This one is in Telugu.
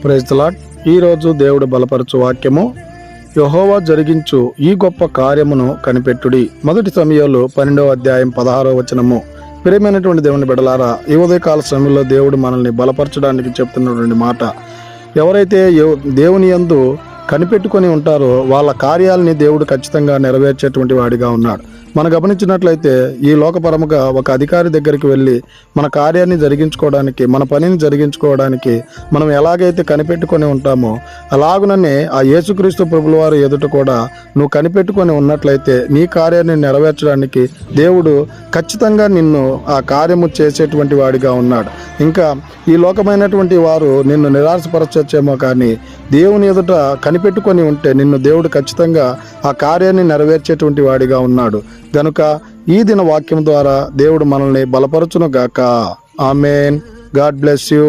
Praise the lord. ఈరోజు దేవుడు బలపరచు వాక్యము, యెహోవా జరిగించు ఈ గొప్ప కార్యమును కనిపెట్టుడి. మొదటి సమూయేలు 12వ అధ్యాయం 16వ వచనము. ప్రియమైనటువంటి దేవుని బిడ్డలారా, ఈ ఉదయకాల సమయంలో దేవుడు మనల్ని బలపరచడానికి చెప్తున్నటువంటి మాట, ఎవరైతే దేవుని యందు కనిపెట్టుకొని ఉంటారో వాళ్ళ కార్యాలని దేవుడు ఖచ్చితంగా నెరవేర్చేటువంటి వాడిగా ఉన్నాడు. మనం గమనించినట్లయితే ఈ లోకపరముగా ఒక అధికారి దగ్గరికి వెళ్ళి మన కార్యాన్ని జరిగించుకోవడానికి, మన పనిని జరిగించుకోవడానికి మనం ఎలాగైతే కనిపెట్టుకొని ఉంటామో అలాగుననే ఆ యేసుక్రీస్తు ప్రభుల వారి ఎదుట కూడా నువ్వు కనిపెట్టుకొని ఉన్నట్లయితే నీ కార్యాన్ని నెరవేర్చడానికి దేవుడు ఖచ్చితంగా నిన్ను ఆ కార్యము చేసేటువంటి వాడిగా ఉన్నాడు. ఇంకా ఈ లోకమైనటువంటి వారు నిన్ను నిరాశపరచొచ్చేమో కానీ దేవుని ఎదుట కనిపెట్టుకొని ఉంటే నిన్ను దేవుడు ఖచ్చితంగా ఆ కార్యాన్ని నెరవేర్చేటువంటి వాడిగా ఉన్నాడు. గనుక ఈ దిన వాక్యం ద్వారా దేవుడు మనల్ని బలపరచును గాక. ఆమేన్. God bless you.